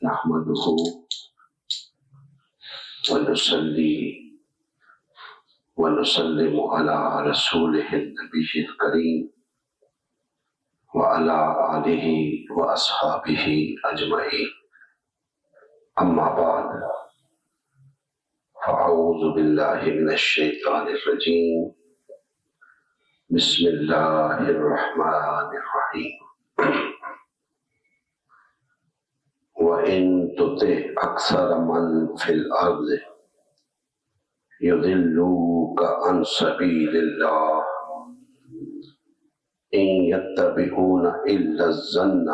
نحمده ونصلي ونسلم على رسوله النبي الكريم وعلى آله وأصحابه أجمعين. أما بعد فأعوذ بالله من الشيطان الرجيم. بسم الله الرحمن الرحيم. وَإِن تُطِعْ أَكْثَرَ مَنْ فِي الْأَرْضِ يُضِلُّوكَ عَنْ سَبِيلِ اللَّهِ إِن يَتَّبِعُونَ إِلَّا الظَّنَّ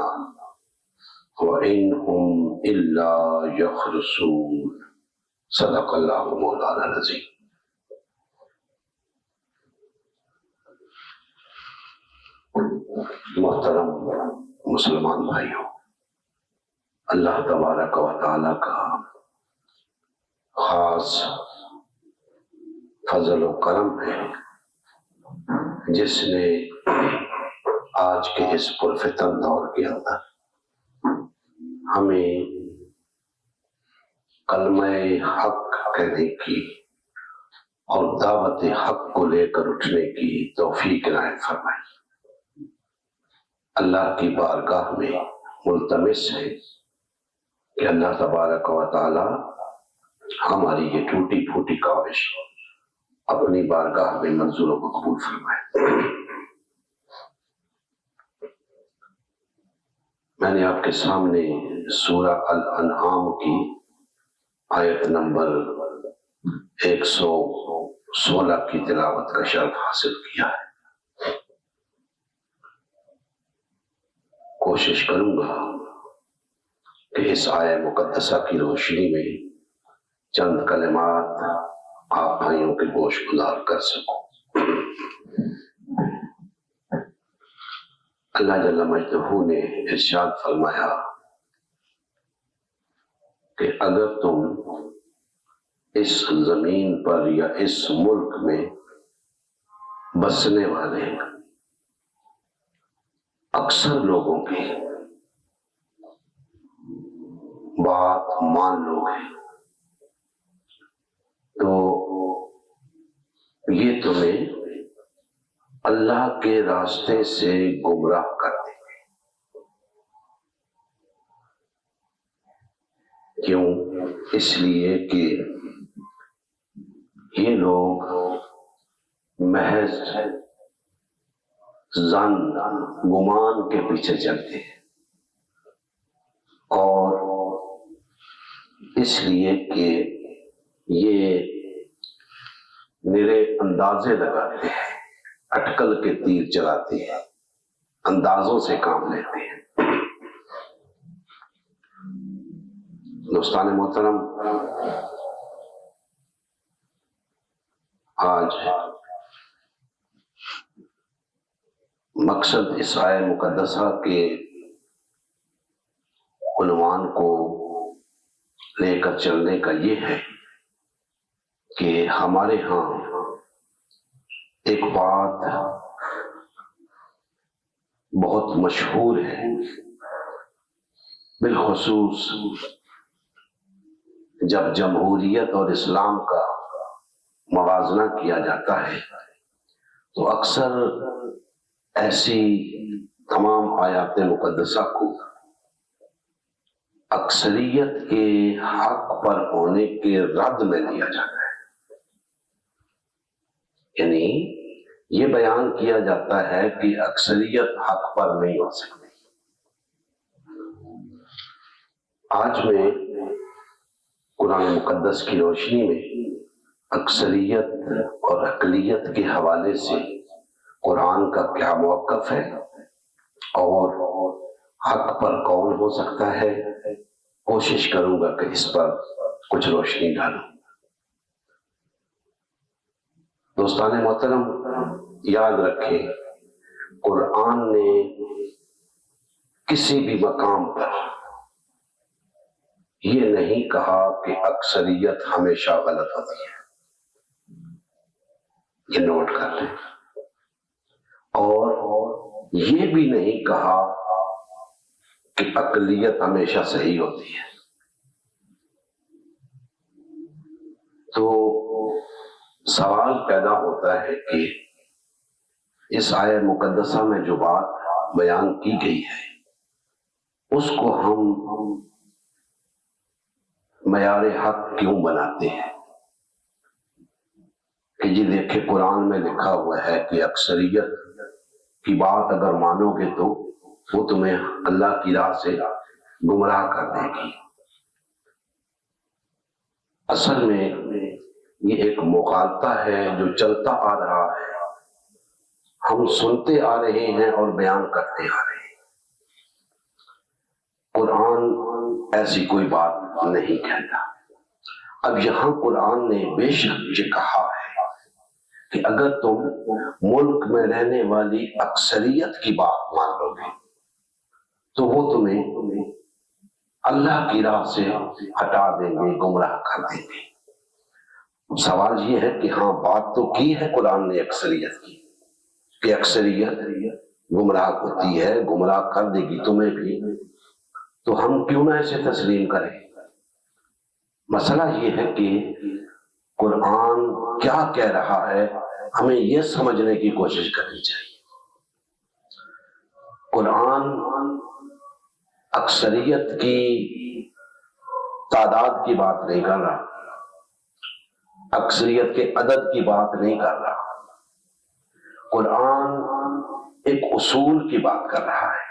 وَإِنْ هُمْ إِلَّا يَخْرُصُونَ. صدق اللہ مولانا العظیم. محترم مسلمان بھائیوں، اللہ تبارک و تعالیٰ کا خاص فضل و کرم ہے جس نے آج کے اس پرفتن دور کے اندر ہمیں کلمہ حق کہنے کی اور دعوت حق کو لے کر اٹھنے کی توفیق عنایت فرمائی. اللہ کی بارگاہ میں ملتمس ہے کہ اللہ تبارک و تعالی ہماری یہ ٹوٹی پھوٹی کاوش اپنی بارگاہ میں منظور و مقبول فرمائے. میں نے آپ کے سامنے سورہ الانعام کی آیت نمبر 116 کی تلاوت کا شرف حاصل کیا ہے. کوشش کروں گا کہ اس آیہ مقدسہ کی روشنی میں چند کلمات آپ بھائیوں کے گوش گزار کر سکوں. اللہ جل مجدہ نے ارشاد فرمایا کہ اگر تم اس زمین پر یا اس ملک میں بسنے والے اکثر لوگوں کی بات مان لو گے تو یہ تمہیں اللہ کے راستے سے گمراہ کر دیں گے. کیوں؟ اس لیے کہ یہ لوگ محض ظن گمان کے پیچھے چلتے ہیں اور اس لیے کہ یہ نرے اندازے لگاتے ہیں، اٹکل کے تیر چلاتے ہیں، اندازوں سے کام لیتے ہیں. دوستان محترم، آج مقصد اس آیہ مقدسہ کے عنوان کو لے کر چلنے کا یہ ہے کہ ہمارے ہاں ایک بات بہت مشہور ہے، بالخصوص جب جمہوریت اور اسلام کا موازنہ کیا جاتا ہے تو اکثر ایسی تمام آیات مقدسہ کو اکثریت کے حق پر ہونے کے رد میں لیا جاتا ہے. یعنی یہ بیان کیا جاتا ہے کہ اکثریت حق پر نہیں ہو سکتی. آج میں قرآن مقدس کی روشنی میں اکثریت اور اقلیت کے حوالے سے قرآن کا کیا موقف ہے اور حق پر کون ہو سکتا ہے، کوشش کروں گا کہ اس پر کچھ روشنی ڈالوں. دوستان محترم، یاد رکھیں قرآن نے کسی بھی مقام پر یہ نہیں کہا کہ اکثریت ہمیشہ غلط ہوتی ہے. یہ نوٹ کر لیں. اور یہ بھی نہیں کہا کہ اقلیت ہمیشہ صحیح ہوتی ہے. تو سوال پیدا ہوتا ہے کہ اس آیہ مقدسہ میں جو بات بیان کی گئی ہے اس کو ہم معیار حق کیوں بناتے ہیں؟ کہ جی دیکھیں قرآن میں لکھا ہوا ہے کہ اکثریت کی بات اگر مانو گے تو وہ تمہیں اللہ کی راہ سے گمراہ کر دے گی۔ اصل میں یہ ایک مغالطہ ہے جو چلتا آ رہا ہے، ہم سنتے آ رہے ہیں اور بیان کرتے آ رہے ہیں۔ قرآن ایسی کوئی بات نہیں کہتا۔ اب یہاں قرآن نے بے شک یہ کہا ہے کہ اگر تم ملک میں رہنے والی اکثریت کی بات مان لو گے تو وہ تمہیں اللہ کی راہ سے ہٹا دیں گے، گمراہ کر دیں گے۔ سوال یہ ہے کہ ہاں بات تو کی ہے قرآن نے اکثریت کی کہ اکثریت گمراہ ہوتی ہے، گمراہ کر دے گی تمہیں بھی، تو ہم کیوں نہ اسے تسلیم کریں؟ مسئلہ یہ ہے کہ قرآن کیا کہہ رہا ہے ہمیں یہ سمجھنے کی کوشش کرنی چاہیے۔ قرآن اکثریت کی تعداد کی بات نہیں کر رہا، اکثریت کے عدد کی بات نہیں کر رہا، قرآن ایک اصول کی بات کر رہا ہے،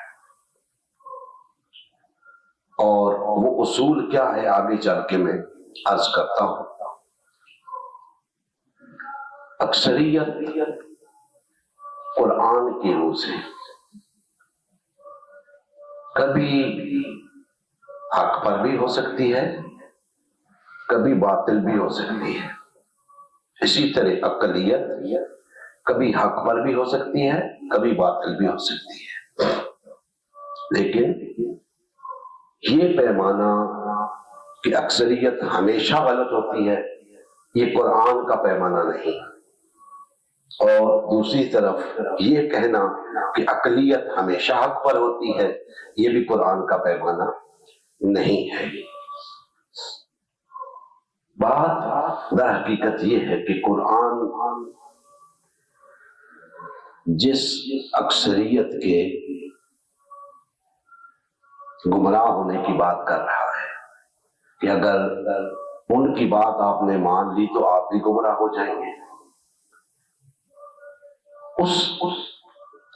اور وہ اصول کیا ہے آگے چل کے میں عرض کرتا ہوں۔ اکثریت قرآن کی روح سے کبھی حق پر بھی ہو سکتی ہے، کبھی باطل بھی ہو سکتی ہے۔ اسی طرح اقلیت کبھی حق پر بھی ہو سکتی ہے، کبھی باطل بھی ہو سکتی ہے۔ لیکن یہ پیمانہ کہ اکثریت ہمیشہ غلط ہوتی ہے، یہ قرآن کا پیمانہ نہیں، اور دوسری طرف یہ کہنا کہ اقلیت ہمیشہ حق پر ہوتی ہے، یہ بھی قرآن کا پیمانہ نہیں ہے۔ بات در حقیقت یہ ہے کہ قرآن جس اکثریت کے گمراہ ہونے کی بات کر رہا ہے کہ اگر ان کی بات آپ نے مان لی تو آپ بھی گمراہ ہو جائیں گے، اس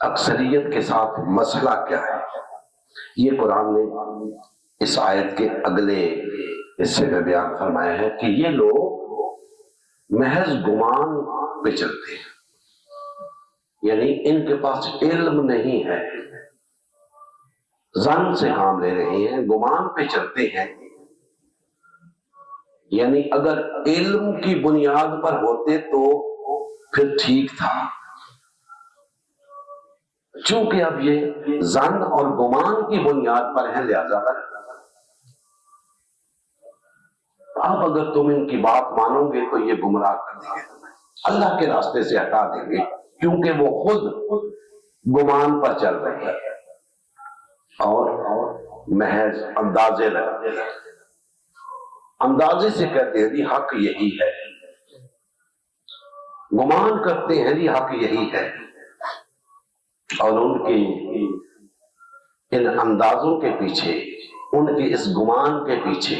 اکثریت کے ساتھ مسئلہ کیا ہے یہ قرآن نے اس آیت کے اگلے حصے میں بیان فرمایا ہے کہ یہ لوگ محض گمان پہ چلتے ہیں، یعنی ان کے پاس علم نہیں ہے، ظن سے کام لے رہے ہیں، گمان پہ چلتے ہیں۔ یعنی اگر علم کی بنیاد پر ہوتے تو پھر ٹھیک تھا، چونکہ اب یہ ظن اور گمان کی بنیاد پر ہے، لہذا اب اگر تم ان کی بات مانو گے تو یہ گمراہ کر دیں گے، اللہ کے راستے سے ہٹا دیں گے، کیونکہ وہ خود گمان پر چل رہے ہیں اور محض اندازے لگاتے ہیں، اندازے سے کہتے ہیں جی حق یہی ہے، گمان کرتے ہیں جی حق یہی ہے، اور ان کے ان اندازوں کے پیچھے، ان کے اس گمان کے پیچھے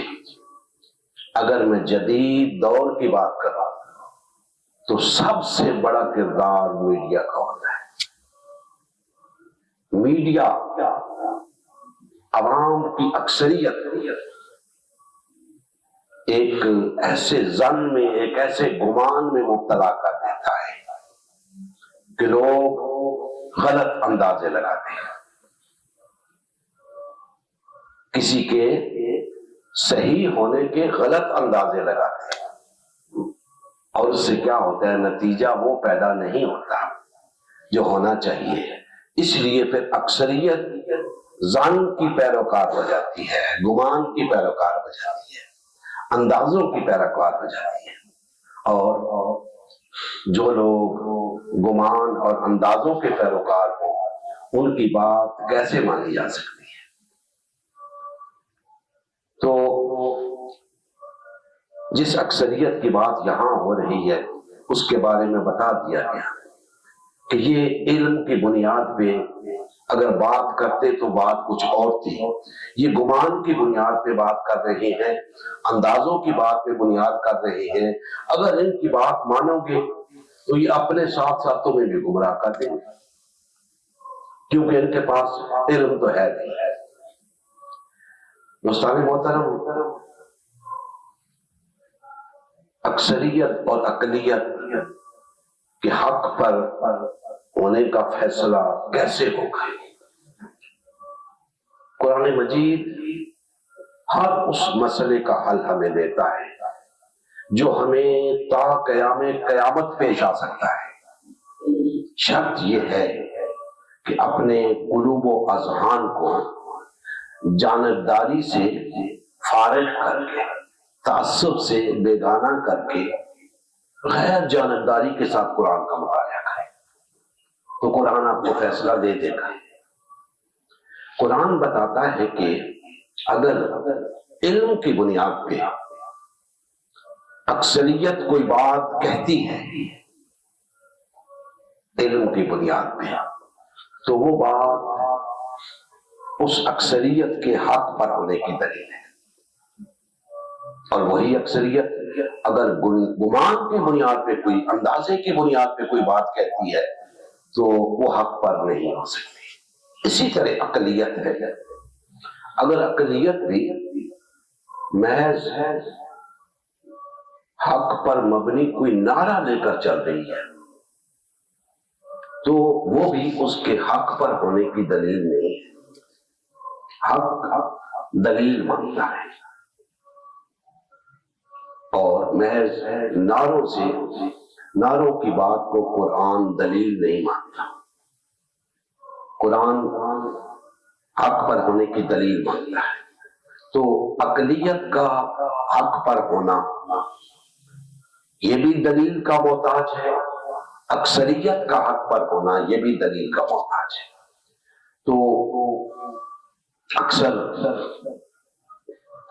اگر میں جدید دور کی بات کروں تو سب سے بڑا کردار میڈیا کا ہوتا ہے۔ میڈیا عوام کی اکثریت ایک ایسے ظن میں، ایک ایسے گمان میں مبتلا کر دیتا ہے کہ لوگ غلط اندازے لگاتے ہیں، کسی کے صحیح ہونے کے غلط اندازے لگاتے ہیں، اور اس سے کیا ہوتا ہے، نتیجہ وہ پیدا نہیں ہوتا جو ہونا چاہیے۔ اس لیے پھر اکثریت ظن کی پیروکار ہو جاتی ہے، گمان کی پیروکار ہو جاتی ہے، اندازوں کی پیروکار ہو جاتی ہے، اور جو لوگ گمان اور اندازوں کے پیروکار ہوں ان کی بات کیسے مانی جا سکتی ہے؟ تو جس اکثریت کی بات یہاں ہو رہی ہے اس کے بارے میں بتا دیا گیا کہ یہ علم کی بنیاد پہ اگر بات کرتے تو بات کچھ اور تھی، یہ گمان کی بنیاد پہ بات کر رہے ہیں، اندازوں کی بات پہ بنیاد کر رہے ہیں۔ اگر ان کی بات مانو گے تو یہ اپنے ساتھ ساتھوں میں بھی گمراہ کر دیں گے، کیونکہ ان کے پاس علم تو ہے نہیں۔ دوستان محترم، اکثریت اور اقلیت کے حق پر ہونے کا فیصلہ کیسے ہوگا؟ قرآن مجید ہر اس مسئلے کا حل ہمیں دیتا ہے جو ہمیں تا قیام قیامت پیش آ سکتا ہے۔ شرط یہ ہے کہ اپنے قلوب و اذہان کو جانبداری سے فارغ کر کے، تعصب سے بیگانہ کر کے، غیر جانبداری کے ساتھ قرآن کا مطالعہ کریں تو قرآن آپ کو فیصلہ دے دے گا۔ قرآن بتاتا ہے کہ اگر علم کی بنیاد پہ اکثریت کوئی بات کہتی ہے، علم کی بنیاد پہ، تو وہ بات اس اکثریت کے حق پر ہونے کی دلیل ہے، اور وہی اکثریت اگر گمان کی بنیاد پہ، کوئی اندازے کی بنیاد پہ کوئی بات کہتی ہے تو وہ حق پر نہیں ہو سکتی۔ اسی طرح اقلیت ہے، اگر اقلیت بھی محض حق پر مبنی کوئی نعرہ لے کر چل رہی ہے تو وہ بھی اس کے حق پر ہونے کی دلیل نہیں ہے۔ حق دلیل مانگتا ہے، اور محض نعروں کی بات کو قرآن دلیل نہیں مانتا۔ قرآن حق پر ہونے کی دلیل مانگتا ہے۔ تو اقلیت کا حق پر ہونا یہ بھی دلیل کا محتاج ہے، اکثریت کا حق پر ہونا یہ بھی دلیل کا محتاج ہے۔ تو اکثر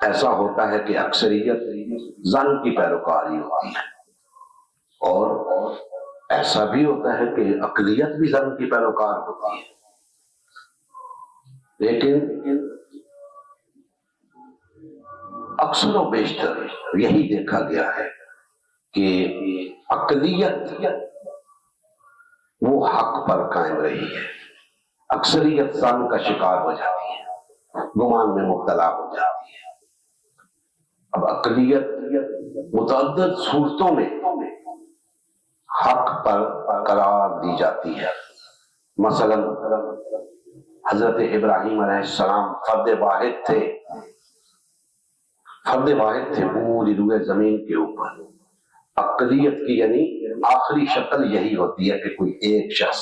ایسا ہوتا ہے کہ اکثریت ظن کی پیروکاری ہوتی ہے، اور ایسا بھی ہوتا ہے کہ اقلیت بھی ظن کی پیروکار ہوتی ہے، لیکن اکثر و بیشتر یہی دیکھا گیا ہے کہ اقلیت وہ حق پر قائم رہی ہے، اکثریت ظن کا شکار ہو جاتی ہے، گمان میں مبتلا ہو جاتی ہے۔ اب اقلیت متعدد صورتوں میں حق پر قرار دی جاتی ہے۔ مثلا حضرت ابراہیم علیہ السلام فرد واحد تھے پوری روئے زمین کے اوپر۔ اقلیت کی یعنی آخری شکل یہی ہوتی ہے کہ کوئی ایک شخص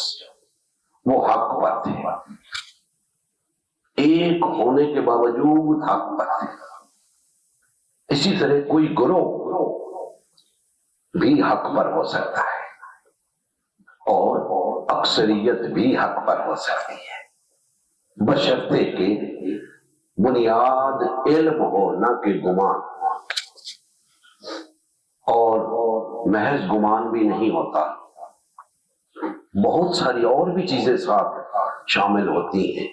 وہ حق پر تھے، ایک ہونے کے باوجود حق پر تھے۔ اسی طرح کوئی گروہ بھی حق پر ہو سکتا ہے، اور اکثریت بھی حق پر ہو سکتی ہے، بشرطے کہ بنیاد علم ہو نہ کہ گمان، اور محض گمان بھی نہیں ہوتا، بہت ساری اور بھی چیزیں ساتھ شامل ہوتی ہیں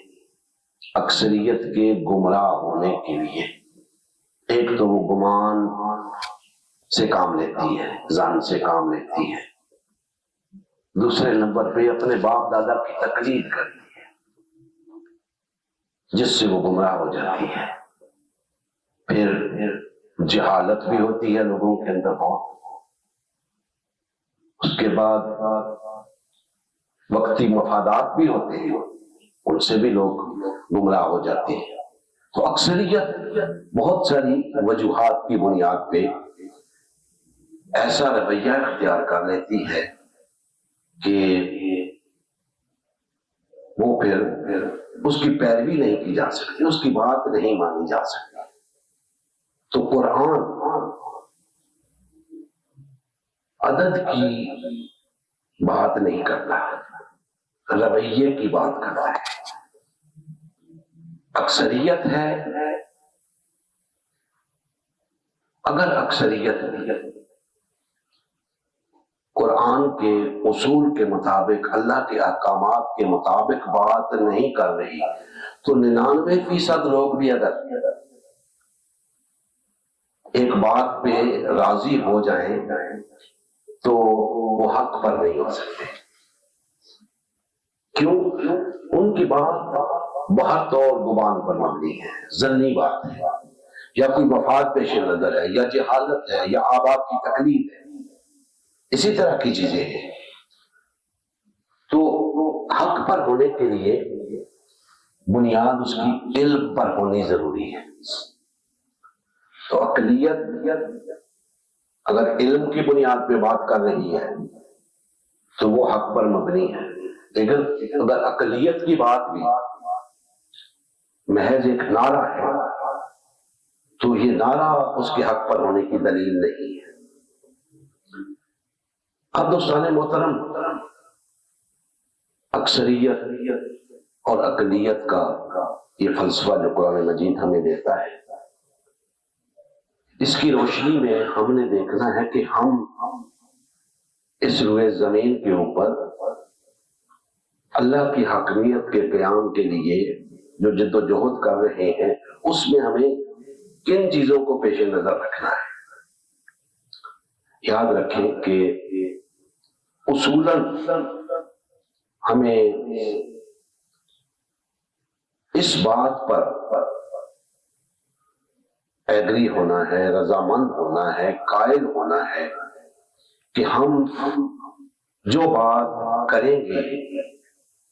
اکثریت کے گمراہ ہونے کے لیے۔ ایک تو وہ گمان سے کام لیتی ہے، ظن سے کام لیتی ہے، دوسرے نمبر پہ اپنے باپ دادا کی تقلید کرتی ہے جس سے وہ گمراہ ہو جاتی ہے۔ پھر جہالت بھی ہوتی ہے لوگوں کے اندر بہت، اس کے بعد وقتی مفادات بھی ہوتے ہیں، ان سے بھی لوگ گمراہ ہو جاتے ہیں۔ تو اکثریت بہت ساری وجوہات کی بنیاد پہ ایسا رویہ اختیار کر لیتی ہے کہ وہ پھر اس کی پیروی نہیں کی جا سکتی، اس کی بات نہیں مانی جا سکتی۔ تو قرآن عدد کی بات نہیں کرتا، رویے کی بات کرتا ہے۔ اکثریت ہے، اگر اکثریت قرآن کے اصول کے مطابق، اللہ کے احکامات کے مطابق بات نہیں کر رہی تو 99% لوگ بھی اگر ایک بات پہ راضی ہو جائیں تو وہ حق پر نہیں ہو سکتے. کیوں؟ ان کی بات بہت اور گمان پر مبنی ہے، ظنی بات ہے، یا کوئی مفاد پیش نظر ہے، یا جہالت ہے، یا آباء کی تقلید ہے، اسی طرح کی چیزیں ہیں. تو حق پر ہونے کے لیے بنیاد اس کی علم پر ہونی ضروری ہے. تو عقلیت اگر علم کی بنیاد پہ بات کر رہی ہے تو وہ حق پر مبنی ہے. لیکن اگر عقلیت کی بات بھی محض ایک نعرہ ہے تو یہ نعرہ اس کے حق پر ہونے کی دلیل نہیں ہے. اب دوستان محترم، اکثریت اور اقلیت کا یہ فلسفہ جو قرآن مجید ہمیں دیتا ہے، اس کی روشنی میں ہم نے دیکھنا ہے کہ ہم اس روئے زمین کے اوپر اللہ کی حاکمیت کے قیام کے لیے جو جد و جہد کر رہے ہیں، اس میں ہمیں کن چیزوں کو پیش نظر رکھنا ہے. یاد رکھیں کہ اصولاً ہمیں اس بات پر ایگری ہونا ہے، رضامند ہونا ہے، قائل ہونا ہے کہ ہم جو بات کریں گے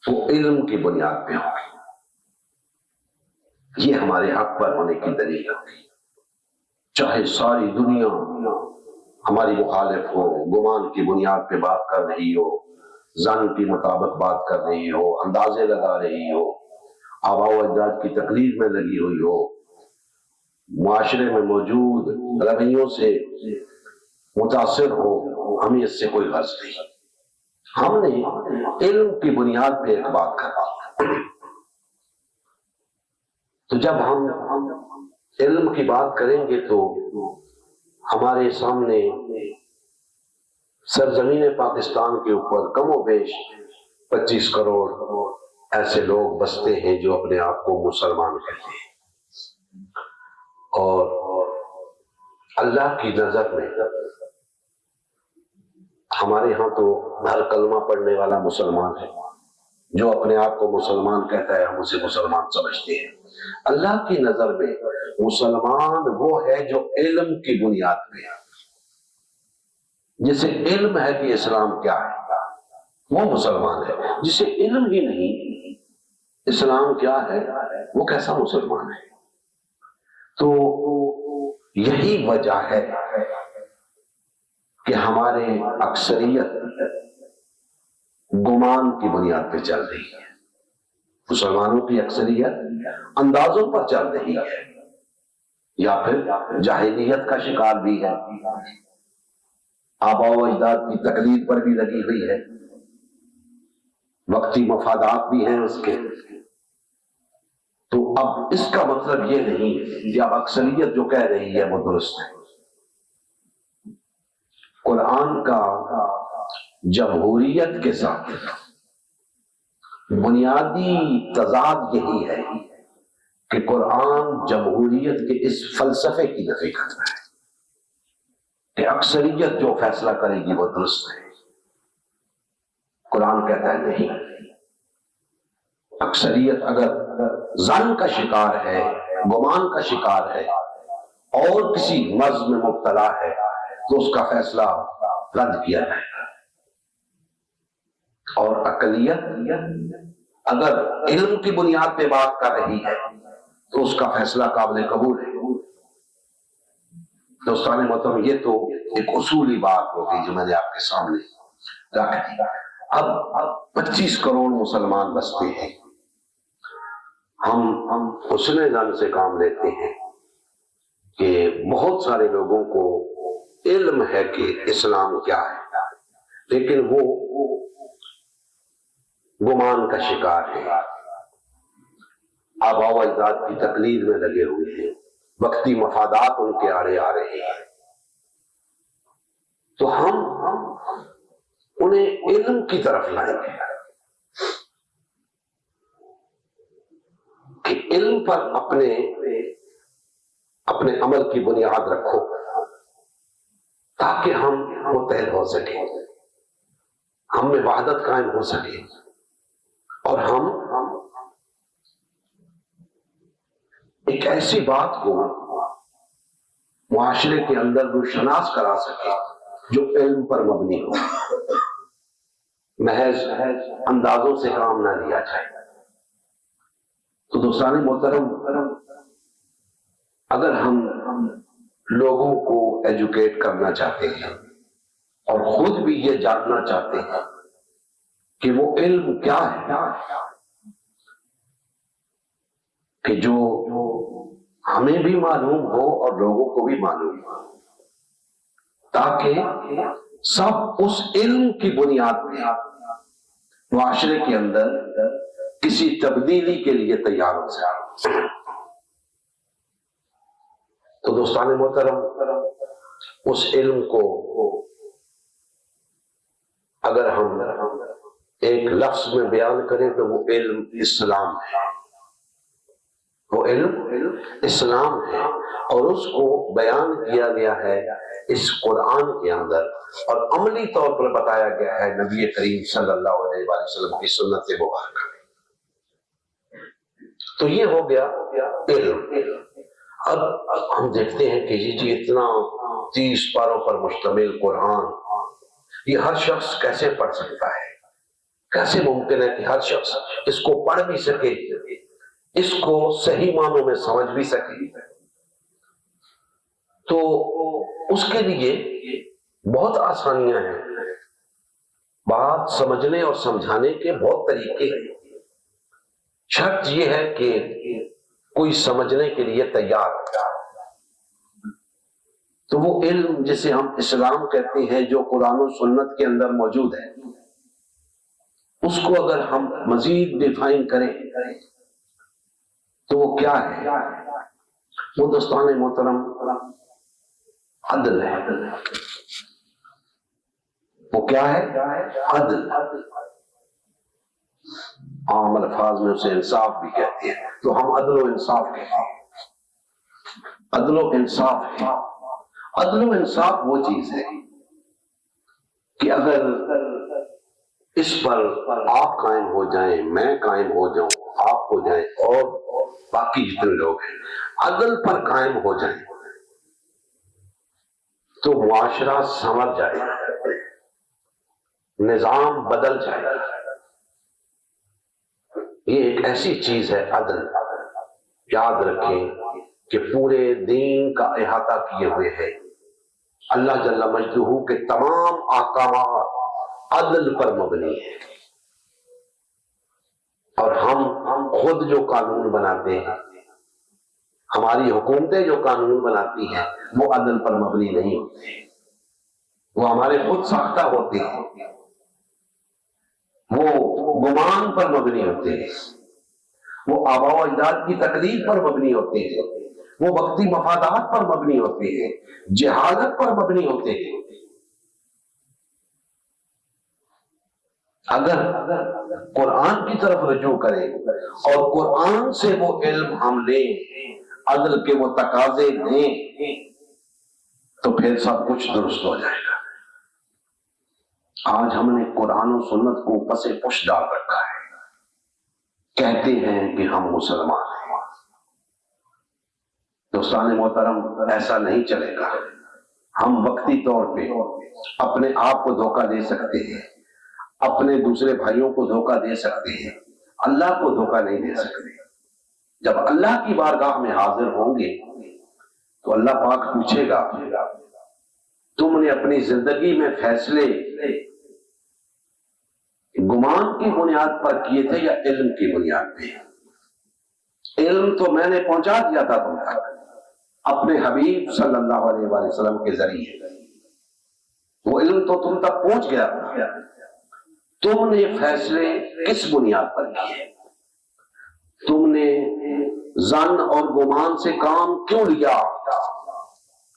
وہ علم کی بنیاد پہ ہوگی. یہ ہمارے حق پر ہونے کی دلیل ہوگی. چاہے ساری دنیا ہماری مخالف ہو، گمان کی بنیاد پہ بات کر رہی ہو، ظن کے مطابق بات کر رہی ہو، اندازے لگا رہی ہو، آباء و اجداد کی تقلید میں لگی ہوئی ہو، معاشرے میں موجود رویوں سے متاثر ہو، ہمیں اس سے کوئی غرض نہیں. ہم نے علم کی بنیاد پہ ایک بات کرنی. تو جب ہم علم کی بات کریں گے تو ہمارے سامنے سرزمین پاکستان کے اوپر کم و بیش 25 کروڑ ایسے لوگ بستے ہیں جو اپنے آپ کو مسلمان کہتے ہیں، اور اللہ کی نظر میں ہمارے ہاں تو ہر کلمہ پڑھنے والا مسلمان ہے. جو اپنے آپ کو مسلمان کہتا ہے ہم اسے مسلمان سمجھتے ہیں. اللہ کی نظر میں مسلمان وہ ہے جو علم کی بنیاد پہ ہے. جسے علم ہے کہ اسلام کیا ہے وہ مسلمان ہے. جسے علم ہی نہیں اسلام کیا ہے وہ کیسا مسلمان ہے؟ تو یہی وجہ ہے کہ ہمارے اکثریت گمان کی بنیاد پہ چل رہی ہے. مسلمانوں کی اکثریت اندازوں پر چل رہی ہے، یا پھر جاہلیت کا شکار بھی ہے، آباء و اجداد کی تقلید پر بھی لگی ہوئی ہے، وقتی مفادات بھی ہیں اس کے. تو اب اس کا مطلب یہ نہیں ہے کہ اب اکثریت جو کہہ رہی ہے وہ درست ہے. قرآن کا جمہوریت کے ساتھ بنیادی تضاد یہی ہے کہ قرآن جمہوریت کے اس فلسفے کی نفی کرتا ہے کہ اکثریت جو فیصلہ کرے گی وہ درست ہے. قرآن کہتا ہے نہیں، اکثریت اگر ظن کا شکار ہے، گمان کا شکار ہے اور کسی مرض میں مبتلا ہے تو اس کا فیصلہ رد کیا جائے گا. اور اقلیت اگر علم کی بنیاد پہ بات کر رہی ہے تو اس کا فیصلہ قابل قبول ہے. دوستان محترم، یہ تو ایک اصولی بات ہوگی جو میں نے آپ کے سامنے رکھ دی. اب 25 کروڑ مسلمان بستے ہیں. ہم حسن ظن سے کام لیتے ہیں کہ بہت سارے لوگوں کو علم ہے کہ اسلام کیا ہے، لیکن وہ گمان کا شکار ہے، آباء و اجداد کی تقلید میں لگے ہوئے ہیں، وقتی مفادات ان کے آڑے آ رہے ہیں. تو ہم انہیں علم کی طرف لائیں گے کہ علم پر اپنے عمل کی بنیاد رکھو تاکہ ہم متحد ہو سکیں، ہم میں وحدت قائم ہو سکے اور ہم ایک ایسی بات کو معاشرے کے اندر روشناس کرا سکے جو علم پر مبنی ہو، محض اندازوں سے کام نہ لیا جائے۔ تو دوستان محترم، اگر ہم لوگوں کو ایجوکیٹ کرنا چاہتے ہیں اور خود بھی یہ جاننا چاہتے ہیں کہ وہ علم کیا ہے کہ جو ہمیں بھی معلوم ہو اور لوگوں کو بھی معلوم ہو، تاکہ سب اس علم کی بنیاد پہ معاشرے کے اندر کسی تبدیلی کے لیے تیار ہو جائے۔ تو دوستان محترم، اس علم کو اگر ہم ایک لفظ میں بیان کریں تو وہ علم اسلام ہے، وہ علم اسلام ہے، اور اس کو بیان کیا گیا ہے اس قرآن کے اندر، اور عملی طور پر بتایا گیا ہے نبی کریم صلی اللہ علیہ وسلم کی سنت مبارکہ میں۔ تو یہ ہو گیا علم۔ اب ہم دیکھتے ہیں کہ جی اتنا 30 پاروں پر مشتمل قرآن، یہ ہر شخص کیسے پڑھ سکتا ہے؟ کیسے ممکن ہے کہ ہر شخص اس کو پڑھ بھی سکے، اس کو صحیح معنوں میں سمجھ بھی سکے؟ تو اس کے لیے بہت آسانیاں ہیں، بات سمجھنے اور سمجھانے کے بہت طریقے ہیں، شرط یہ ہے کہ کوئی سمجھنے کے لیے تیار ہے۔ تو وہ علم جسے ہم اسلام کہتے ہیں، جو قرآن و سنت کے اندر موجود ہے، اس کو اگر ہم مزید ڈیفائن کریں تو وہ کیا ہے؟ وہ دوستان محترم عدل ہے۔ وہ کیا ہے؟ عدل۔ عام الفاظ میں اسے انصاف بھی کہتے ہیں، تو ہم عدل و انصاف کہتے ہیں۔ عدل و انصاف ہے۔ عدل و انصاف وہ چیز ہے کہ اگر اس پر آپ قائم ہو جائیں، میں قائم ہو جاؤں، آپ ہو جائیں، اور باقی جتنے لوگ ہیں عدل پر قائم ہو جائیں تو معاشرہ سنور جائے گا، نظام بدل جائے گا۔ یہ ایک ایسی چیز ہے عدل، یاد رکھیں کہ پورے دین کا احاطہ کیے ہوئے ہے۔ اللہ جل مجدہ کے تمام احکامات عدل پر مبنی ہے، اور ہم خود جو قانون بناتے ہیں، ہماری حکومتیں جو قانون بناتی ہیں، وہ عدل پر مبنی نہیں ہوتے، وہ ہمارے خود ساختہ ہوتے ہیں، وہ گمان پر مبنی ہوتے ہیں، وہ آباء و اجداد کی تقلید پر مبنی ہوتے ہیں، وہ وقتی مفادات پر مبنی ہوتے ہیں، جہالت پر مبنی ہوتے ہیں۔ اگر قرآن کی طرف رجوع کریں اور قرآن سے وہ علم ہم لیں، عدل کے وہ تقاضے لیں، تو پھر سب کچھ درست ہو جائے گا۔ آج ہم نے قرآن و سنت کو پس پش ڈال رکھا ہے، کہتے ہیں کہ ہم مسلمان ہیں۔ دوستان محترم، ایسا نہیں چلے گا۔ ہم وقتی طور پہ اپنے آپ کو دھوکہ دے سکتے ہیں، اپنے دوسرے بھائیوں کو دھوکہ دے سکتے ہیں، اللہ کو دھوکہ نہیں دے سکتے۔ جب اللہ کی بارگاہ میں حاضر ہوں گے تو اللہ پاک پوچھے گا، تم نے اپنی زندگی میں فیصلے گمان کی بنیاد پر کیے تھے یا علم کی بنیاد پہ؟ علم تو میں نے پہنچا دیا تھا تم تک اپنے حبیب صلی اللہ علیہ وسلم کے ذریعے، وہ علم تو تم تک پہنچ گیا تھا۔ تم نے فیصلے کس بنیاد پر کیے؟ تم نے ظن اور گمان سے کام کیوں لیا؟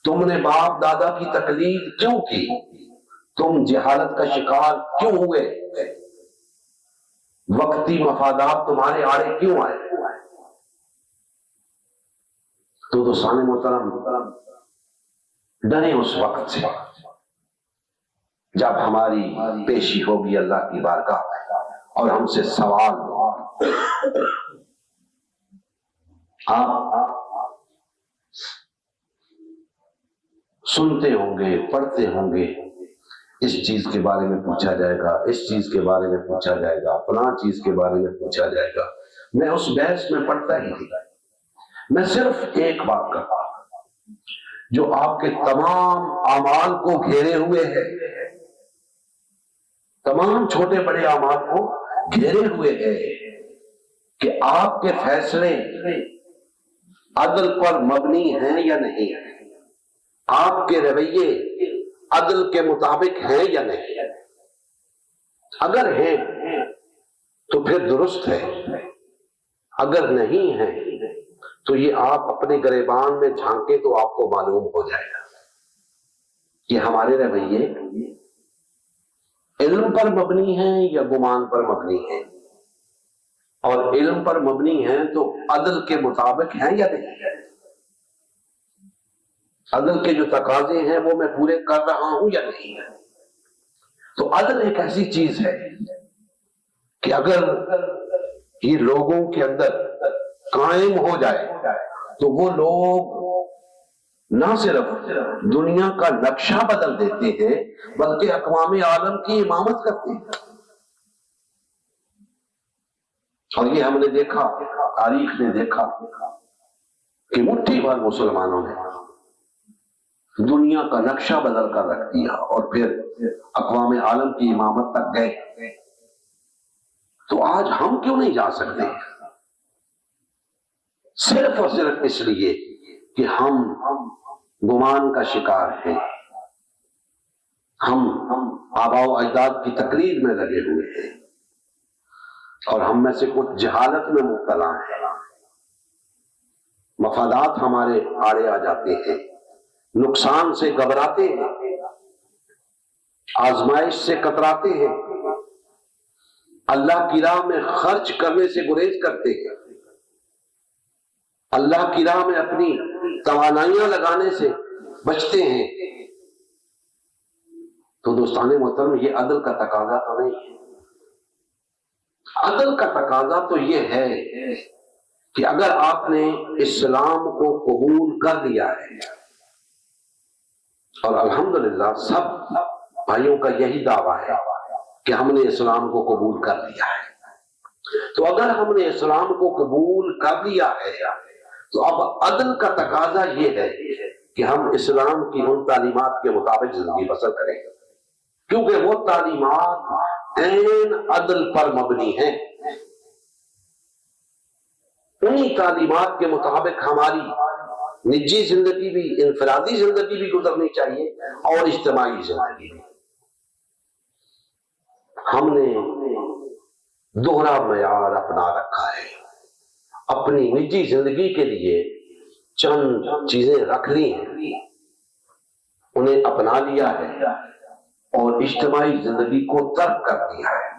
تم نے باپ دادا کی تقلید کیوں کی؟ تم جہالت کا شکار کیوں ہوئے؟ وقتی مفادات تمہارے آڑے کیوں آئے؟ تو دوستان محترم، ڈریں اس وقت سے جب ہماری پیشی ہوگی اللہ کی بارگاہ اور ہم سے سوال ہوگا۔ آپ سنتے ہوں گے، پڑھتے ہوں گے، اس چیز کے بارے میں پوچھا جائے گا، اس چیز کے بارے میں پوچھا جائے گا، فلاں چیز کے بارے میں پوچھا جائے گا۔ میں اس بحث میں پڑھتا ہی نہیں، میں صرف ایک بات کرتا ہوں جو آپ کے تمام اعمال کو گھیرے ہوئے ہے، تمام چھوٹے بڑے اعمال کو گھیرے ہوئے ہے، کہ آپ کے فیصلے عدل پر مبنی ہیں یا نہیں ہیں، آپ کے رویے عدل کے مطابق ہیں یا نہیں۔ اگر ہیں تو پھر درست ہے، اگر نہیں ہے تو یہ آپ اپنے گریبان میں جھانکے تو آپ کو معلوم ہو جائے گا کہ ہمارے رویے علم پر مبنی ہیں یا گمان پر مبنی ہیں، اور علم پر مبنی ہیں تو عدل کے مطابق ہیں یا نہیں ہے، عدل کے جو تقاضے ہیں وہ میں پورے کر رہا ہوں یا نہیں ہے۔ تو عدل ایک ایسی چیز ہے کہ اگر یہ لوگوں کے اندر قائم ہو جائے تو وہ لوگ نہ صرف دنیا کا نقشہ بدل دیتے ہیں بلکہ اقوام عالم کی امامت کرتے ہیں۔ اور یہ ہم نے دیکھا، تاریخ نے دیکھا کہ مٹھی بھر مسلمانوں نے دنیا کا نقشہ بدل کر رکھ دیا اور پھر اقوام عالم کی امامت تک گئے۔ تو آج ہم کیوں نہیں جا سکتے؟ صرف اور صرف اس لیے کہ ہم گمان کا شکار ہیں، ہم آباء و اجداد کی تقلید میں لگے ہوئے ہیں، اور ہم میں سے کچھ جہالت میں مبتلا ہیں، مفادات ہمارے آڑے آ جاتے ہیں، نقصان سے گھبراتے ہیں، آزمائش سے کتراتے ہیں، اللہ کی راہ میں خرچ کرنے سے گریز کرتے ہیں، اللہ کی راہ میں اپنی توانائیاں لگانے سے بچتے ہیں۔ تو دوستان محترم، یہ عدل کا تقاضا تو نہیں ہے۔ عدل کا تقاضا تو یہ ہے کہ اگر آپ نے اسلام کو قبول کر لیا ہے، اور الحمدللہ سب بھائیوں کا یہی دعویٰ ہے کہ ہم نے اسلام کو قبول کر لیا ہے، تو اگر ہم نے اسلام کو قبول کر لیا ہے تو اب عدل کا تقاضا یہ ہے کہ ہم اسلام کی ان تعلیمات کے مطابق زندگی بسر کریں، کیونکہ وہ تعلیمات عین عدل پر مبنی ہیں۔ انہی تعلیمات کے مطابق ہماری نجی زندگی بھی، انفرادی زندگی بھی گزرنی چاہیے اور اجتماعی زندگی بھی۔ ہم نے دوہرا معیار اپنا رکھا ہے، اپنی نجی زندگی کے لیے چند چیزیں رکھ لی ہیں، انہیں اپنا لیا ہے، اور اجتماعی زندگی کو ترک کر دیا ہے۔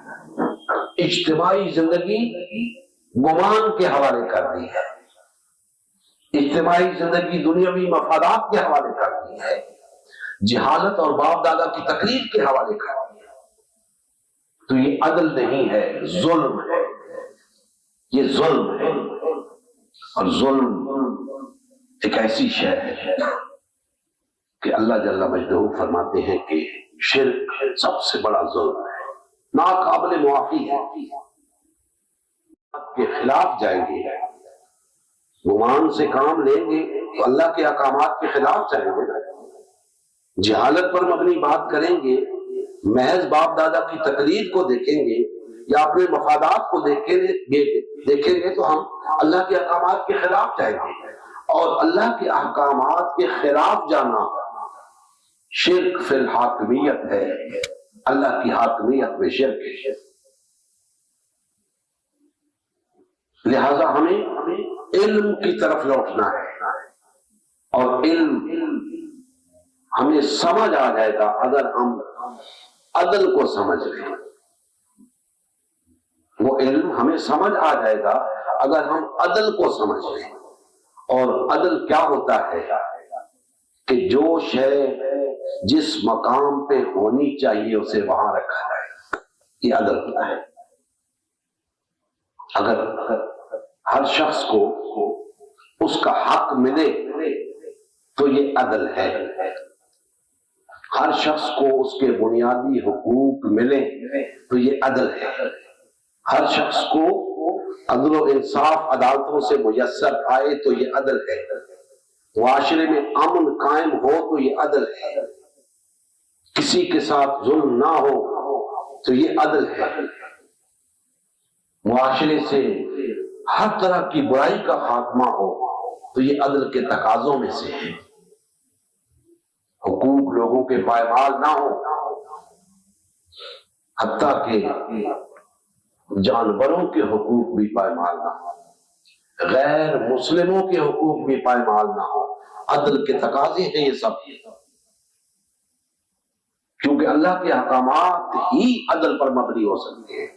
اجتماعی زندگی گمان کے حوالے کر دی ہے، اجتماعی زندگی دنیاوی مفادات کے حوالے کر دی ہے، جہالت اور باپ دادا کی تقلید کے حوالے کر دی ہے۔ تو یہ عدل نہیں ہے، ظلم ہے، یہ ظلم ہے۔ اور ظلم ایک ایسی شے ہے کہ اللہ جل مجدہ فرماتے ہیں کہ شرک سب سے بڑا ظلم ہے، ناقابل معافی ہے، کے خلاف جائیں گے، گمان سے کام لیں گے تو اللہ کے احکامات کے خلاف جائیں گے، جہالت پر مبنی بات کریں گے، محض باپ دادا کی تقلید کو دیکھیں گے یا اپنے مفادات کو دیکھیں گے تو ہم اللہ کے احکامات کے خلاف جائیں گے، اور اللہ کے احکامات کے خلاف جانا شرک فی الحاکمیت ہے، اللہ کی حاکمیت میں شرک ہے۔ لہذا ہمیں علم کی طرف لوٹنا ہے، اور علم ہمیں سمجھ آ جائے گا اگر ہم عدل کو سمجھ لیں۔ وہ علم ہمیں سمجھ آ جائے گا اگر ہم عدل کو سمجھ لیں۔ اور عدل کیا ہوتا ہے کہ جو شے جس مقام پہ ہونی چاہیے اسے وہاں رکھا جائے، یہ عدل ہوتا ہے۔ اگر ہر شخص کو اس کا حق ملے تو یہ عدل ہے، ہر شخص کو اس کے بنیادی حقوق ملے تو یہ عدل ہے، ہر شخص کو عدل و انصاف عدالتوں سے میسر آئے تو یہ عدل ہے، معاشرے میں امن قائم ہو تو یہ عدل ہے، کسی کے ساتھ ظلم نہ ہو تو یہ عدل ہے، معاشرے سے ہر طرح کی برائی کا خاتمہ ہو تو یہ عدل کے تقاضوں میں سے ہے، حقوق لوگوں کے پائمال نہ ہو، حتیٰ کہ جانوروں کے حقوق بھی پائمال نہ ہو، غیر مسلموں کے حقوق بھی پائمال نہ ہو، عدل کے تقاضے ہیں یہ سب، کیونکہ اللہ کے احکامات ہی عدل پر مبنی ہو سکتے ہیں۔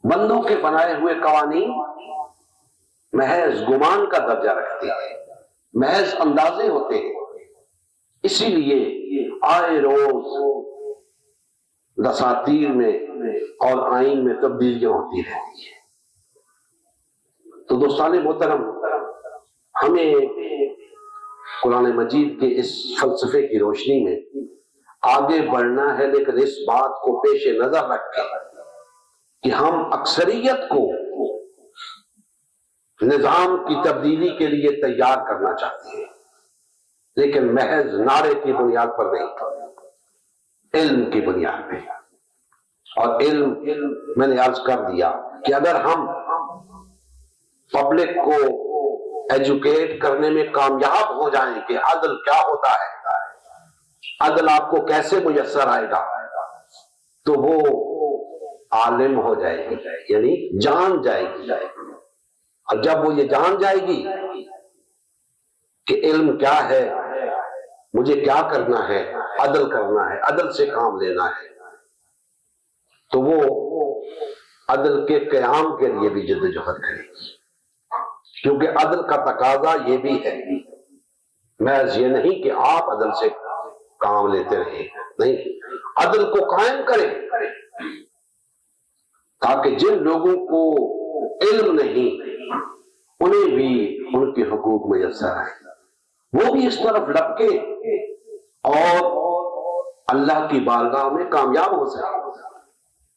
بندوں کے بنائے ہوئے قوانین محض گمان کا درجہ رکھتے ہیں، محض اندازے ہوتے ہیں، اسی لیے آئے روز دساتیر میں اور آئین میں تبدیلیاں ہوتی رہتی ہیں۔ تو دوستان محترم، ہمیں قرآن مجید کے اس فلسفے کی روشنی میں آگے بڑھنا ہے، لیکن اس بات کو پیش نظر رکھ کے کہ ہم اکثریت کو نظام کی تبدیلی کے لیے تیار کرنا چاہتے ہیں، لیکن محض نعرے کی بنیاد پر نہیں، علم کی بنیاد پہ۔ اور علم میں نے عرض کر دیا کہ اگر ہم پبلک کو ایجوکیٹ کرنے میں کامیاب ہو جائیں کہ عدل کیا ہوتا ہے، عدل آپ کو کیسے میسر آئے گا، تو وہ عالم ہو جائے گی، یعنی جان جائے گی۔ اور جب وہ یہ جان جائے گی کہ علم کیا ہے، مجھے کیا کرنا ہے، عدل کرنا ہے، عدل سے کام لینا ہے، تو وہ عدل کے قیام کے لیے بھی جدوجہد کرے گی، کیونکہ عدل کا تقاضا یہ بھی ہے، محض یہ نہیں کہ آپ عدل سے کام لیتے رہیں، نہیں، عدل کو قائم کریں تاکہ جن لوگوں کو علم نہیں انہیں بھی ان کے حقوق میسر آئے، وہ بھی اس طرف لپکے اور اللہ کی بارگاہ میں کامیاب ہو سکے،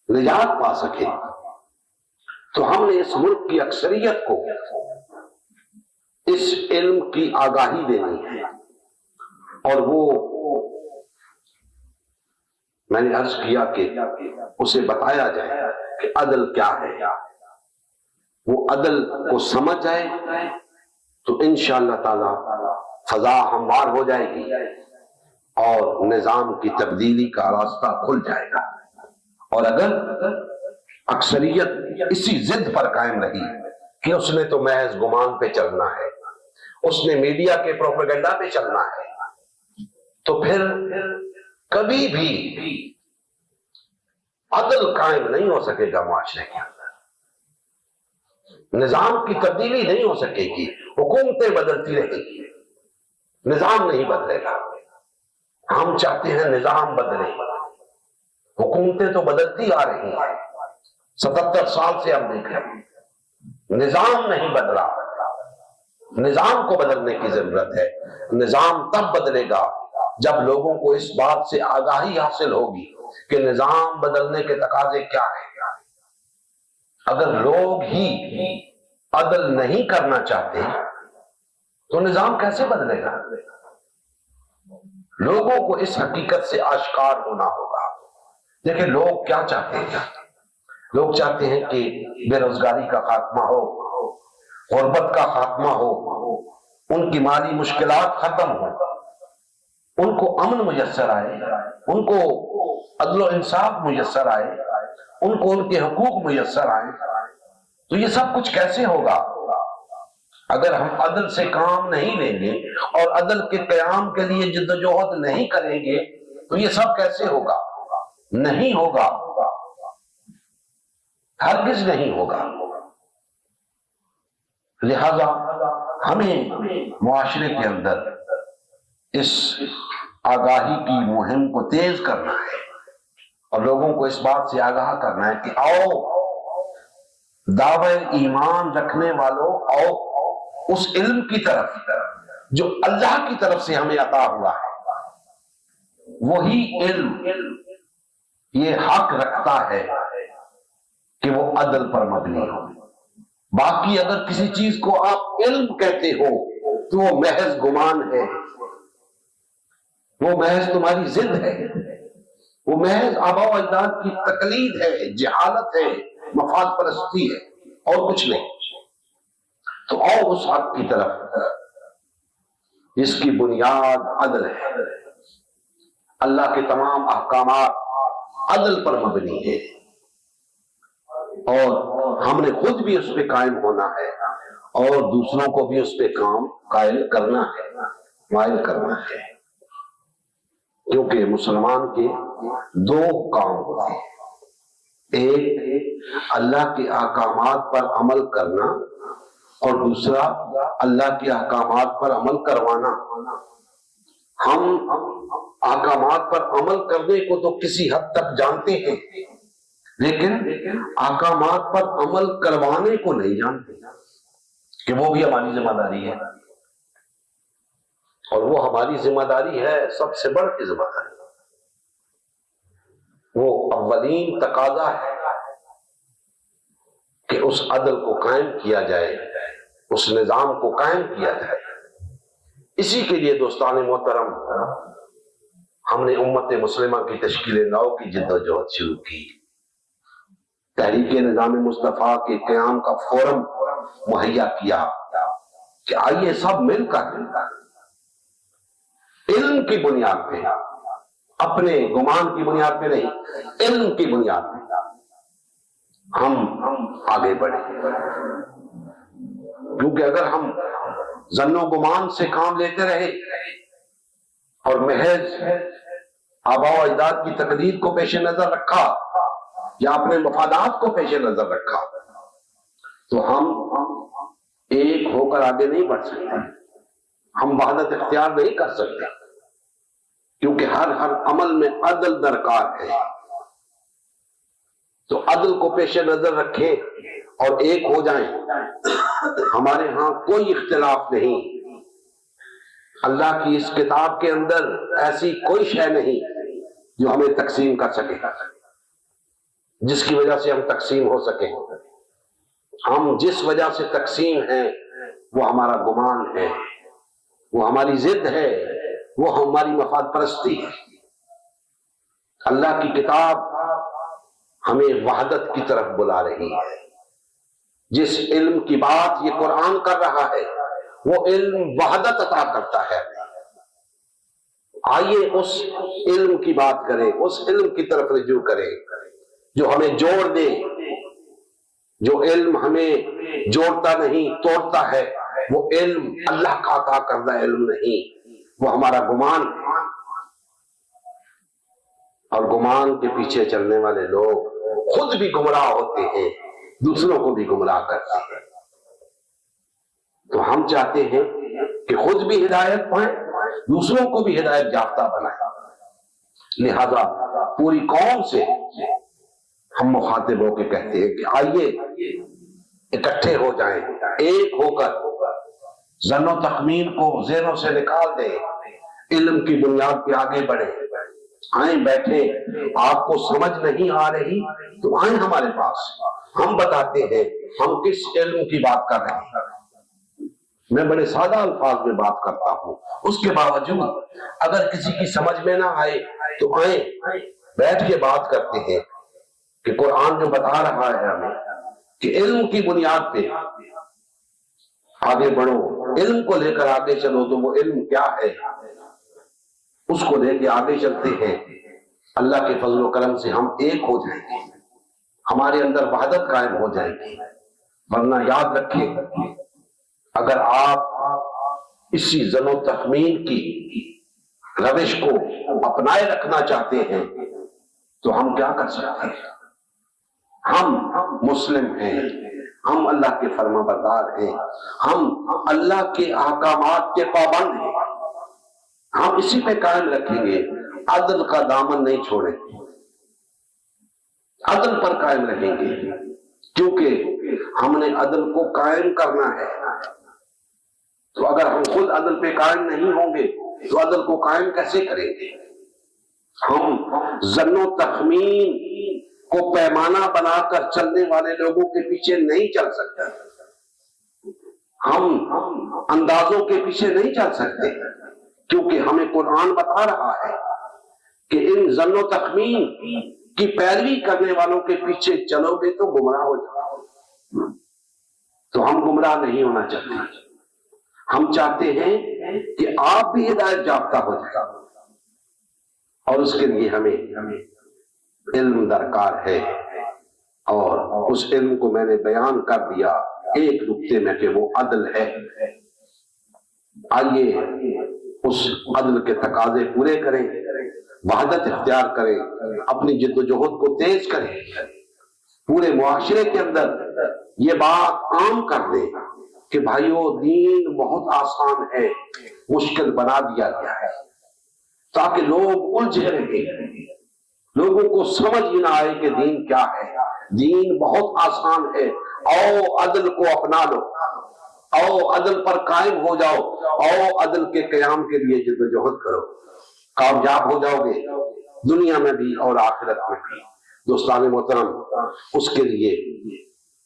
نجات پا سکے۔ تو ہم نے اس ملک کی اکثریت کو اس علم کی آگاہی دینی ہے، اور وہ میں نے عرض کیا کہ اسے بتایا جائے کہ عدل کیا ہے، وہ عدل کو سمجھ جائے تو انشاءاللہ تعالی فضا ہموار ہو جائے گی اور نظام کی تبدیلی کا راستہ کھل جائے گا۔ اور اگر اکثریت اسی ضد پر قائم رہی کہ اس نے تو محض گمان پہ چلنا ہے، اس نے میڈیا کے پروپیگنڈا پہ چلنا ہے، تو پھر کبھی بھی عدل قائم نہیں ہو سکے گا معاشرے کے اندر، نظام کی تبدیلی نہیں ہو سکے گی، حکومتیں بدلتی رہیں گی، نظام نہیں بدلے گا۔ ہم چاہتے ہیں نظام بدلے، حکومتیں تو بدلتی آ رہی ہیں، 77 سال سے ہم دیکھ رہے ہیں، نظام نہیں بدلا، نظام کو بدلنے کی ضرورت ہے۔ نظام تب بدلے گا جب لوگوں کو اس بات سے آگاہی حاصل ہوگی کہ نظام بدلنے کے تقاضے کیا ہیں۔ اگر لوگ ہی عدل نہیں کرنا چاہتے تو نظام کیسے بدلے گا؟ لوگوں کو اس حقیقت سے آشکار ہونا ہوگا۔ دیکھیں لوگ کیا چاہتے ہیں، لوگ چاہتے ہیں کہ بے روزگاری کا خاتمہ ہو، غربت کا خاتمہ ہو، ان کی مالی مشکلات ختم ہوں، ان کو امن میسر آئے، ان کو عدل و انصاف میسر آئے، ان کو ان کے حقوق میسر آئے۔ تو یہ سب کچھ کیسے ہوگا اگر ہم عدل سے کام نہیں لیں گے اور عدل کے قیام کے لیے جدوجہد نہیں کریں گے تو یہ سب کیسے ہوگا؟ نہیں ہوگا، ہرگز نہیں ہوگا۔ لہذا ہمیں معاشرے کے اندر اس آگاہی کی مہم کو تیز کرنا ہے اور لوگوں کو اس بات سے آگاہ کرنا ہے کہ آؤ دعوی ایمان رکھنے والوں، آؤ اس علم کی طرف جو اللہ کی طرف سے ہمیں عطا ہوا ہے۔ وہی علم یہ حق رکھتا ہے کہ وہ عدل پر مبنی ہو۔ باقی اگر کسی چیز کو آپ علم کہتے ہو تو وہ محض گمان ہے، وہ محض تمہاری ضد ہے، وہ محض آباء و اجداد کی تقلید ہے، جہالت ہے، مفاد پرستی ہے، اور کچھ نہیں۔ تو آؤ اس حق کی طرف جس کی بنیاد عدل ہے۔ اللہ کے تمام احکامات عدل پر مبنی ہے اور ہم نے خود بھی اس پہ قائم ہونا ہے اور دوسروں کو بھی اس پہ قائل کرنا ہے، مائل کرنا ہے، کیونکہ مسلمان کے دو کام ہوتے ہیں، ایک اللہ کے احکامات پر عمل کرنا اور دوسرا اللہ کے احکامات پر عمل کروانا۔ ہم احکامات پر عمل کرنے کو تو کسی حد تک جانتے ہیں، لیکن احکامات پر عمل کروانے کو نہیں جانتے کہ وہ بھی ہماری ذمہ داری ہے، اور وہ ہماری ذمہ داری ہے سب سے بڑھ کے ذمہ داری۔ وہ اولین تقاضا ہے کہ اس عدل کو قائم کیا جائے، اس نظام کو قائم کیا جائے۔ اسی کے لیے دوستان محترم ہم نے امت مسلمہ کی تشکیل نو کی جد و جہد شروع کی، تحریک نظام مصطفیٰ کے قیام کا فورم مہیا کیا کہ آئیے سب مل کر علم کی بنیاد پہ، اپنے گمان کی بنیاد پہ نہیں، علم کی بنیاد پہ ہم آگے بڑھیں۔ کیونکہ اگر ہم ظن و گمان سے کام لیتے رہے اور محض آباء و اجداد کی تقلید کو پیش نظر رکھا یا اپنے مفادات کو پیش نظر رکھا تو ہم ایک ہو کر آگے نہیں بڑھ سکتے، ہم وحدت اختیار نہیں کر سکتے، کیونکہ ہر عمل میں عدل درکار ہے۔ تو عدل کو پیش نظر رکھیں اور ایک ہو جائیں۔ ہمارے ہاں کوئی اختلاف نہیں، اللہ کی اس کتاب کے اندر ایسی کوئی شے نہیں جو ہمیں تقسیم کر سکے، جس کی وجہ سے ہم تقسیم ہو سکیں۔ ہم جس وجہ سے تقسیم ہیں وہ ہمارا گمان ہے، وہ ہماری ضد ہے، وہ ہماری مفاد پرستی ہے۔ اللہ کی کتاب ہمیں وحدت کی طرف بلا رہی ہے۔ جس علم کی بات یہ قرآن کر رہا ہے وہ علم وحدت عطا کرتا ہے۔ آئیے اس علم کی بات کریں، اس علم کی طرف رجوع کریں جو ہمیں جوڑ دے، جو علم ہمیں جوڑتا نہیں توڑتا ہے۔ وہ علم اللہ کا عطا کردہ علم نہیں، وہ ہمارا گمان ہے، اور گمان کے پیچھے چلنے والے لوگ خود بھی گمراہ ہوتے ہیں، دوسروں کو بھی گمراہ کرتے ہیں۔ تو ہم چاہتے ہیں کہ خود بھی ہدایت پائیں، دوسروں کو بھی ہدایت یافتہ بنائیں۔ لہذا پوری قوم سے ہم مخاطب ہو کے کہتے ہیں کہ آئیے اکٹھے ہو جائیں، ایک ہو کر ظن و تخمین کو ذہنوں سے نکال دیں، علم کی بنیاد پہ آگے بڑھیں۔ آئیں بیٹھیں، آپ کو سمجھ نہیں آ رہی تو آئیں ہمارے پاس، ہم بتاتے ہیں ہم کس علم کی بات کر رہے ہیں۔ میں بڑے سادہ الفاظ میں بات کرتا ہوں، اس کے باوجود اگر کسی کی سمجھ میں نہ آئے تو آئیں بیٹھ کے بات کرتے ہیں کہ قرآن جو بتا رہا ہے ہمیں کہ علم کی بنیاد پہ آگے بڑھو، علم کو لے کر آگے چلو، تو وہ علم کیا ہے اس کو لے کے آگے چلتے ہیں۔ اللہ کے فضل و کرم سے ہم ایک ہو جائیں گے، ہمارے اندر وحدت قائم ہو جائے گی۔ ورنہ یاد رکھیں، اگر آپ اسی ظن و تخمین کی روش کو اپنائے رکھنا چاہتے ہیں تو ہم کیا کر سکتے ہیں؟ ہم مسلم ہیں، ہم اللہ کے فرما بردار ہیں، ہم اللہ کے احکامات کے پابند ہیں، ہم اسی پہ قائم رکھیں گے، عدل کا دامن نہیں چھوڑیں گے، عدل پر قائم رہیں گے، کیونکہ ہم نے عدل کو قائم کرنا ہے۔ تو اگر ہم خود عدل پہ قائم نہیں ہوں گے تو عدل کو قائم کیسے کریں گے؟ ہم ظن و تخمین کو پیمانہ بنا کر چلنے والے لوگوں کے پیچھے نہیں چل سکتے، ہم اندازوں کے پیچھے نہیں چل سکتے، کیونکہ ہمیں قرآن بتا رہا ہے کہ ان ظن و تخمین کی پیروی کرنے والوں کے پیچھے چلو گے تو گمراہ ہو جاؤ۔ تو ہم گمراہ نہیں ہونا چاہتے، ہم چاہتے ہیں کہ آپ بھی ہدایت یافتہ ہو جائے، اور اس کے لیے ہمیں علم درکار ہے، اور اس علم کو میں نے بیان کر دیا ایک نقطے میں کہ وہ عدل ہے۔ آئیے اس عدل کے تقاضے پورے کریں، وحدت اختیار کریں، اپنی جد و جہد کو تیز کریں، پورے معاشرے کے اندر یہ بات عام کر دیں کہ بھائیو دین بہت آسان ہے، مشکل بنا دیا گیا ہے، تاکہ لوگ الجھے رہیں، لوگوں کو سمجھ ہی نہ آئے کہ دین کیا ہے۔ دین بہت آسان ہے، آؤ عدل کو اپنا لو، آؤ عدل پر قائم ہو جاؤ، آؤ عدل کے قیام کے لیے جد و جہد کرو، کامیاب ہو جاؤ گے دنیا میں بھی اور آخرت میں بھی۔ دوستان محترم، اس کے لیے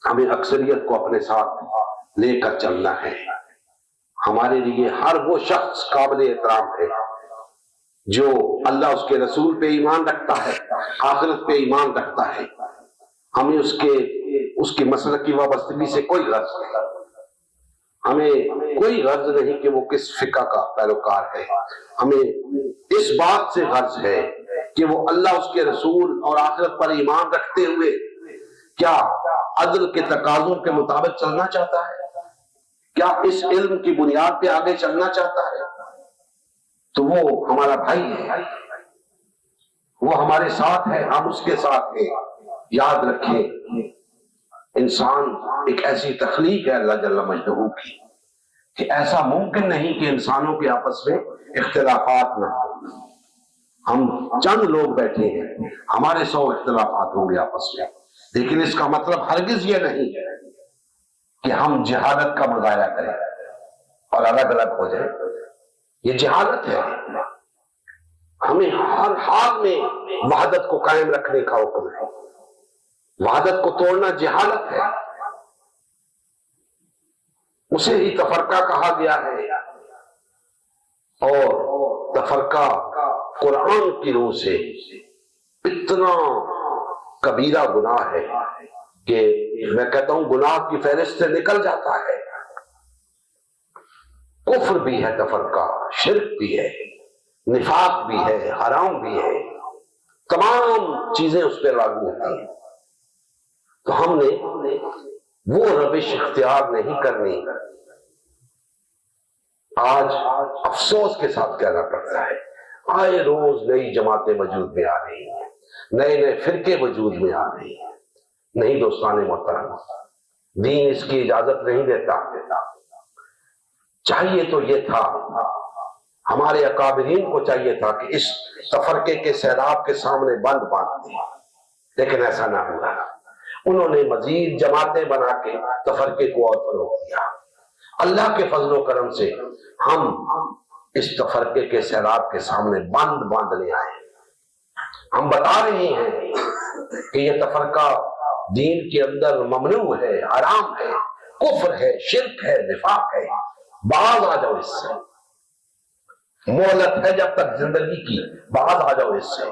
ہمیں اکثریت کو اپنے ساتھ لے کر چلنا ہے۔ ہمارے لیے ہر وہ شخص قابل احترام ہے جو اللہ اس کے رسول پہ ایمان رکھتا ہے، آخرت پہ ایمان رکھتا ہے۔ ہمیں اس کے مسلک کی وابستگی سے کوئی غرض نہیں، ہمیں کوئی غرض نہیں کہ وہ کس فقہ کا پیروکار ہے، ہمیں اس بات سے غرض ہے کہ وہ اللہ اس کے رسول اور آخرت پر ایمان رکھتے ہوئے کیا عدل کے تقاضوں کے مطابق چلنا چاہتا ہے، کیا اس علم کی بنیاد پہ آگے چلنا چاہتا ہے، تو وہ ہمارا بھائی ہے، وہ ہمارے ساتھ ہے، ہم اس کے ساتھ ہیں۔ یاد رکھیں، انسان ایک ایسی تخلیق ہے اللہ جل مجدہ کی کہ ایسا ممکن نہیں کہ انسانوں کے آپس میں اختلافات نہ ہوں۔ ہم چند لوگ بیٹھے ہیں، ہمارے 100 اختلافات ہوں گے آپس میں، لیکن اس کا مطلب ہرگز یہ نہیں کہ ہم جہالت کا مظاہرہ کریں اور الگ الگ ہو جائیں، یہ جہالت ہے۔ ہمیں ہر حال میں وحدت کو قائم رکھنے کا حکم ہے، وحدت کو توڑنا جہالت ہے، اسے ہی تفرقہ کہا گیا ہے، اور تفرقہ قرآن کی روح سے اتنا کبیرہ گناہ ہے کہ میں کہتا ہوں گناہ کی فہرست سے نکل جاتا ہے۔ کفر بھی ہے تفرقہ، شرک بھی ہے، نفاق بھی ہے، حرام بھی ہے، تمام چیزیں اس پہ لاگو ہوتی ہیں۔ تو ہم نے وہ روش اختیار نہیں کرنی۔ آج افسوس کے ساتھ کہنا پڑتا ہے، آئے روز نئی جماعتیں وجود میں آ رہی ہیں، نئے نئے فرقے وجود میں آ رہی ہیں۔ نہیں دوستان محترم، دین اس کی اجازت نہیں دیتا۔ چاہیے تو یہ تھا، ہمارے اکابرین کو چاہیے تھا کہ اس تفرقے کے سیلاب کے سامنے بند باندھ دیں، لیکن ایسا نہ ہوا۔ انہوں نے مزید جماعتیں بنا کے تفرقے کو اور فروغ دیا۔ اللہ کے فضل و کرم سے ہم اس تفرقے کے سیلاب کے سامنے بند باندھنے آئے۔ ہم بتا رہے ہیں کہ یہ تفرقہ دین کے اندر ممنوع ہے، حرام ہے، کفر ہے، شرک ہے، نفاق ہے، باز آ جاؤ اس سے، مہلت ہے جب تک زندگی کی، باز آ جاؤ اس سے۔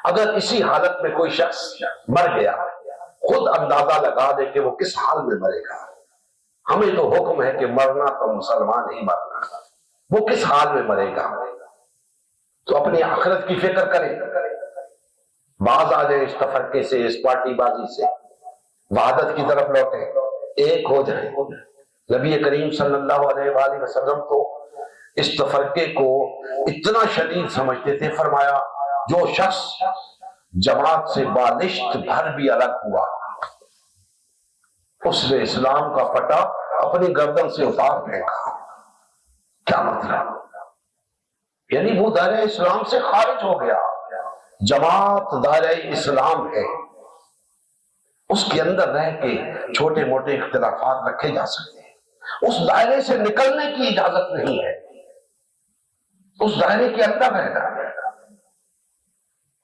اگر اسی حالت میں کوئی شخص مر گیا، خود اندازہ لگا دے کہ وہ کس حال میں مرے گا۔ ہمیں تو حکم ہے کہ مرنا تو مسلمان ہی مرنا، وہ کس حال میں مرے گا۔ تو اپنی آخرت کی فکر کریں، باز آ جائیں اس تفرقے سے، اس پارٹی بازی سے، وحدت کی طرف لوٹیں، ایک ہو جائیں۔ نبی کریم صلی اللہ علیہ وآلہ وسلم تو اس تفرقے کو اتنا شدید سمجھتے تھے، فرمایا جو شخص جماعت سے بالشت بھر بھی الگ ہوا اس نے اسلام کا پٹا اپنی گردن سے اتار پھینکا۔ کیا مطلب؟ یعنی وہ دائرہ اسلام سے خارج ہو گیا۔ جماعت دائرہ اسلام ہے، اس کے اندر رہ کے چھوٹے موٹے اختلافات رکھے جا سکتے ہیں، اس دائرے سے نکلنے کی اجازت نہیں ہے، اس دائرے کے اندر رہنا ہے۔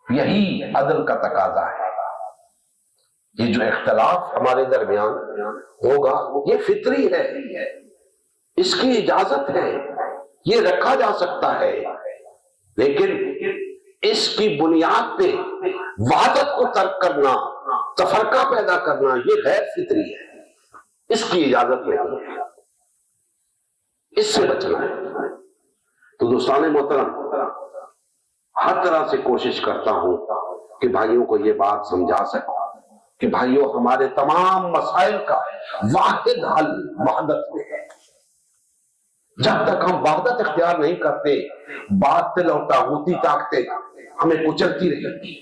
یہی عدل کا تقاضا ہے۔ یہ جو اختلاف ہمارے درمیان ہوگا یہ فطری ہے، اس کی اجازت ہے، یہ رکھا جا سکتا ہے، لیکن اس کی بنیاد پہ وحدت کو ترک کرنا، تفرقہ پیدا کرنا، یہ غیر فطری ہے، اس کی اجازت نہیں ہے، اس سے بچنا ہے۔ تو دوستان محترم، ہر طرح سے کوشش کرتا ہوں کہ بھائیوں کو یہ بات سمجھا سکوں کہ بھائیوں ہمارے تمام مسائل کا واحد حل وحدت میں ہے۔ جب تک ہم وحدت اختیار نہیں کرتے، باطل اور طاغوتی طاقتیں ہمیں کچلتی رہیں گی،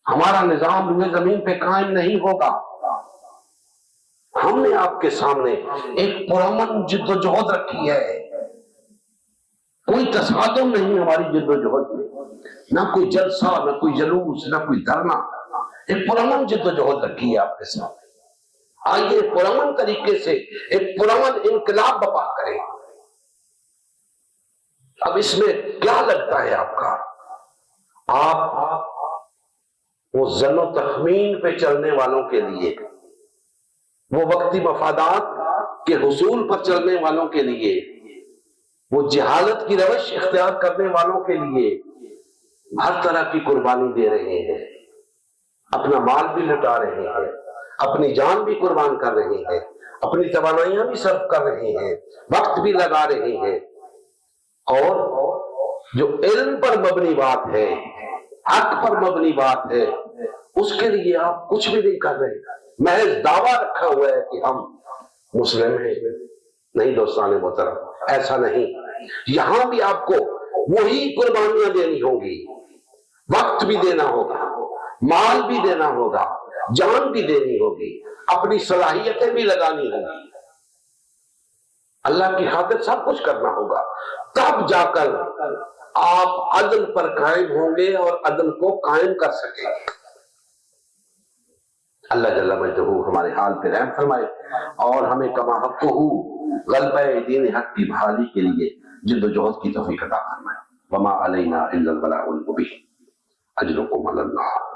ہمارا نظام روئے زمین پہ قائم نہیں ہوگا۔ ہم نے آپ کے سامنے ایک پرامن جد و جہد رکھی ہے، کوئی تصادم نہیں ہماری جد و جہد میں، نہ کوئی جلسہ، نہ کوئی جلوس، نہ کوئی دھرنا، ایک پرامن جد و جہد رکھی ہے آپ کے سامنے۔ آئیے پرامن طریقے سے ایک پرامن انقلاب برپا کریں۔ اب اس میں کیا لگتا ہے آپ کا؟ آپ وہ ظن و تخمین پہ چلنے والوں کے لیے، وہ وقتی مفادات کے حصول پر چلنے والوں کے لیے، وہ جہالت کی روش اختیار کرنے والوں کے لیے ہر طرح کی قربانی دے رہے ہیں، اپنا مال بھی لٹا رہے ہیں، اپنی جان بھی قربان کر رہے ہیں، اپنی توانائیاں بھی صرف کر رہے ہیں، وقت بھی لگا رہے ہیں، اور جو علم پر مبنی بات ہے، حق پر مبنی بات ہے، اس کے لیے آپ کچھ بھی نہیں کر رہے، محض دعویٰ رکھا ہوا ہے کہ ہم مسلم ہیں۔ نہیں دوستان محترم، ایسا نہیں، یہاں بھی آپ کو وہی قربانیاں دینی ہوں گی، وقت بھی دینا ہوگا، مال بھی دینا ہوگا، جان بھی دینی ہوگی، اپنی صلاحیتیں بھی لگانی ہوگی، اللہ کی خاطر سب کچھ کرنا ہوگا، تب جا کر آپ عدل پر قائم ہوں گے اور عدل کو قائم کر سکیں گے۔ اللہ جل مجدہ ہمارے حال پہ رحم فرمائے اور ہمیں کما حق ہو غلبہ دین حق کی بحالی کے لیے جد و جہد کی توفیق عطا فرمائے۔ وما علینا الا البلاغ المبین۔ اجرکم علی اللہ۔